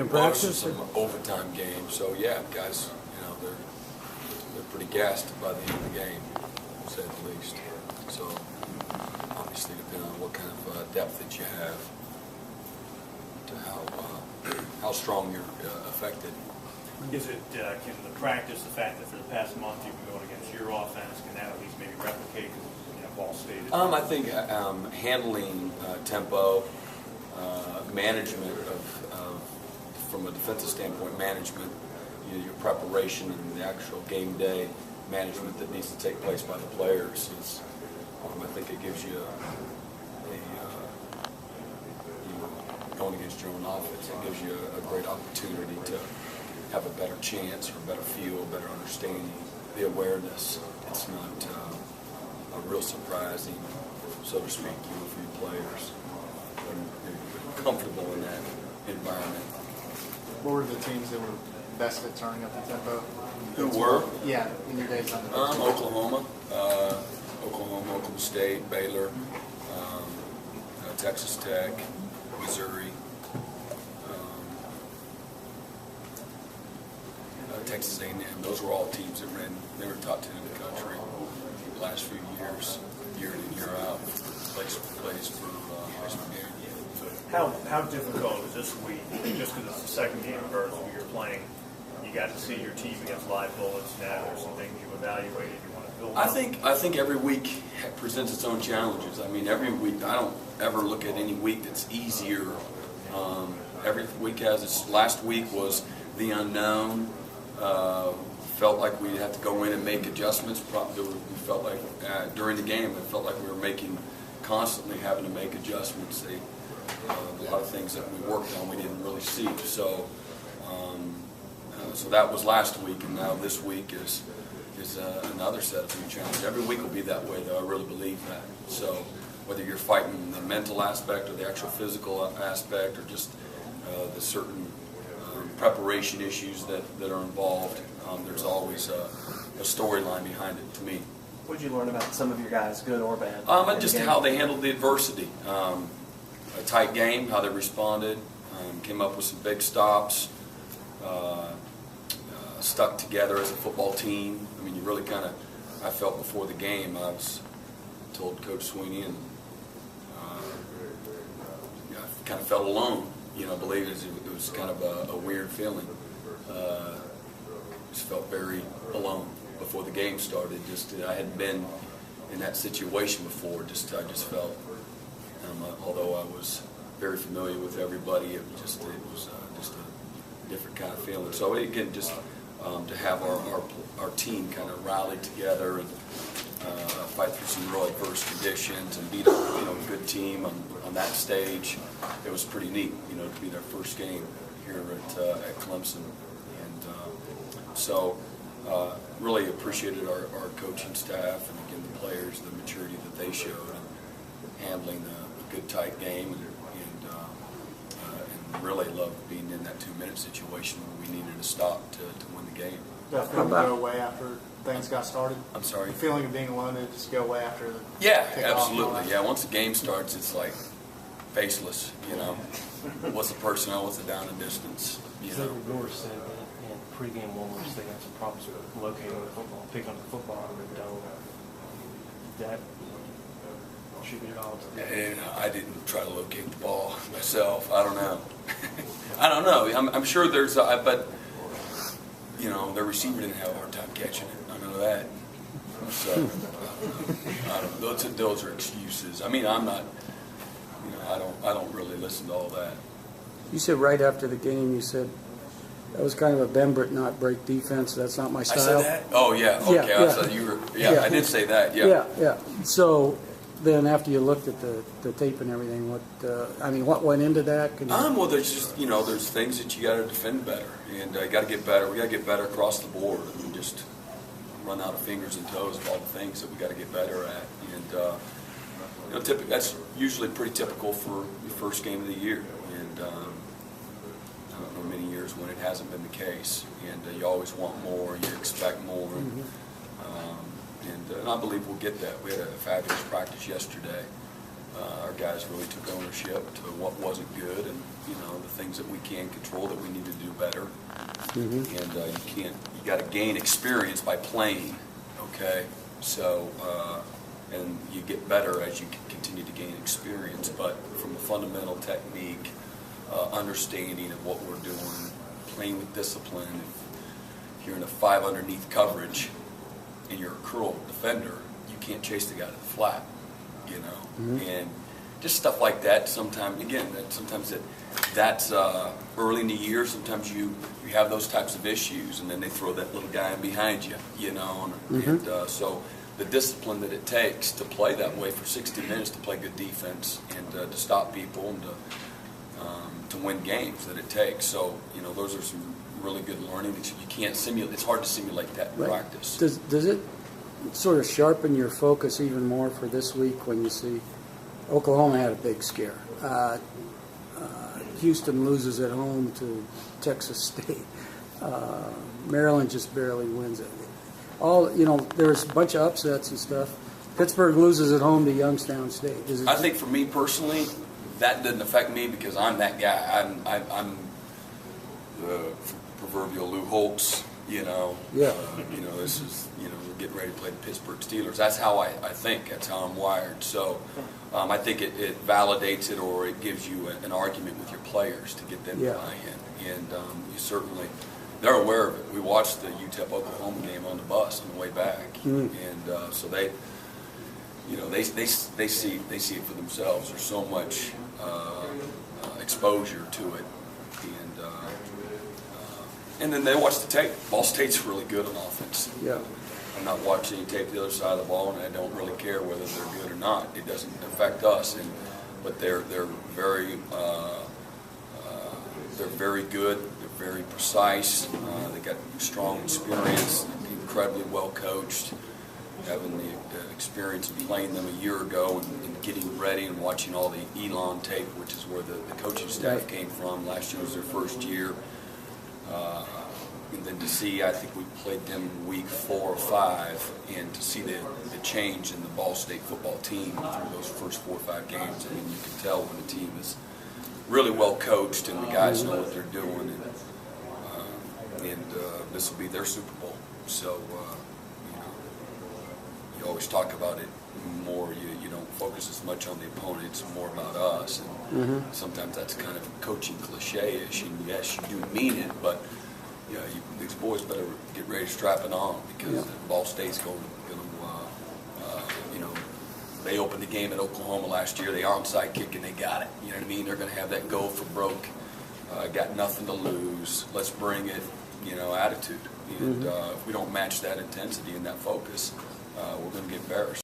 In Well, it's practice? some overtime game, so yeah, guys, they're pretty gassed by the end of the game, to say the least. So obviously, depending on what kind of depth that you have, to how strong you're affected. Is it, can the practice, the fact that for the past month you've been going against your offense, can that at least maybe replicate, Ball State? I think handling tempo, management from a defensive standpoint, management, your preparation and the actual game day management that needs to take place by the players is, I think it gives you going against your own offense, it gives you a great opportunity to have a better chance or a better feel, a better understanding, the awareness. It's not a real surprising, so to speak, for you players when you're comfortable in that environment. What were the teams that were best at turning up the tempo? Who were? Yeah, in your days on the Oklahoma, Oklahoma State, Baylor, Texas Tech, Missouri, Texas A&M. Those were all teams that they were top 10 in the country the last few years, year in, year out. Plays for How difficult is this week, just because it's the second game of Earth where you're playing, you got to see your team against live bullets now, there's some things you evaluated, you want to build on? I think every week presents its own challenges. I mean, every week, I don't ever look at any week that's easier. Every week has its, last week was the unknown. Felt like we had to go in and make adjustments. We felt like during the game, it felt like we were constantly having to make adjustments. A lot of things that we worked on we didn't really see. So that was last week, and now this week is another set of new challenges. Every week will be that way, though. I really believe that. So whether you're fighting the mental aspect or the actual physical aspect or just the certain preparation issues that are involved, there's always a storyline behind it to me. What did you learn about some of your guys, good or bad? Just how they handled the adversity. A tight game, how they responded, came up with some big stops, stuck together as a football team. I mean, you really I felt before the game, I told Coach Sweeney, and I kind of felt alone. Believe it was kind of a weird feeling. Just felt very alone before the game started. I hadn't been in that situation before. I just felt, although I was very familiar with everybody, it was just a different kind of feeling. So again, just to have our team kind of rally together and fight through some real adverse conditions and beat a good team on that stage, it was pretty neat. To be their first game here at Clemson, and so really appreciated our coaching staff and again the players, the maturity that they showed in handling a good tight game, and really loved being in that 2-minute situation where we needed to stop to win the game. That feeling go away after things got started? I'm sorry? The feeling of being alone, did it just go away after the Yeah, kickoff? absolutely. Yeah, once the game starts, it's like faceless, What's the personnel, what's the down and distance, Xavier Gore said that in pregame warm-ups they had some problems with locating the football, picking up the football in the dome. That attributed all to that. And I didn't try to locate the ball myself. I don't know. I don't know. I'm sure there's, but their receiver didn't have a hard time catching it. I know that. So I don't know. Those are excuses. I mean, I'm not. I don't really listen to all that. You said right after the game, you said that was kind of a bend but not break defense. That's not my style. I said that? Oh yeah. Okay. Yeah. I said you were. Yeah, I did say that. Yeah. Yeah. So then, after you looked at the tape and everything, what went into that? Well, there's just there's things that you got to defend better, and you got to get better. We got to get better across the board. I mean, just run out of fingers and toes of all the things that we got to get better at, and that's usually pretty typical for the first game of the year, and I don't know many years when it hasn't been the case, and you always want more, you expect more, and I believe we'll get that. We had a fabulous practice yesterday, Our guys really took ownership to what wasn't good, and the things that we can control that we need to do better. And you got to gain experience by playing. Okay, so and you get better as you continue to gain experience. But from a fundamental technique, understanding of what we're doing, playing with discipline. If you're in a 5 underneath coverage and you're a curl defender, you can't chase the guy to the flat, and just stuff like that. Sometimes, again, that's early in the year. Sometimes you have those types of issues, and then they throw that little guy in behind you, and so the discipline that it takes to play that way for 60 minutes, to play good defense and to stop people and to win games that it takes. So those are some really good learning that you can't simulate. It's hard to simulate that in practice. Does it sort of sharpen your focus even more for this week when you see Oklahoma had a big scare? Houston loses at home to Texas State. Maryland just barely wins it. There's a bunch of upsets and stuff. Pittsburgh loses at home to Youngstown State. I think for me personally, that doesn't affect me because I'm that guy. I'm the proverbial Lou Holtz. This is we're getting ready to play the Pittsburgh Steelers. That's how I think. That's how I'm wired. So I think it validates it, or it gives you an argument with your players to get them to buy in. And you certainly, they're aware of it. We watched the UTEP Oklahoma game on the bus on the way back, and so they see it for themselves. There's so much exposure to it, and then they watch the tape. Ball State's really good on offense. Yeah. I'm not watching any tape the other side of the ball, and I don't really care whether they're good or not. It doesn't affect us, but they're very good. They're very precise. They got strong experience, incredibly well coached. Having the experience of playing them a year ago and getting ready and watching all the Elon tape, which is where the coaching staff came from. Last year was their first year. And then to see, I think we played them in week 4 or 5, and to see the change in the Ball State football team through those first 4 or 5 games. I mean, you can tell when the team is really well coached and the guys know what they're doing. And this will be their Super Bowl. So, you always talk about it more. You don't focus as much on the opponent. It's more about us. And sometimes that's kind of coaching cliche-ish. And yes, you do mean it, but these boys better get ready to strap it on because Ball State's going to they opened the game at Oklahoma last year. They onside kick and they got it. You know what I mean? They're going to have that go for broke. Got nothing to lose. Let's bring it. Attitude. And if we don't match that intensity and that focus, we're going to get embarrassed.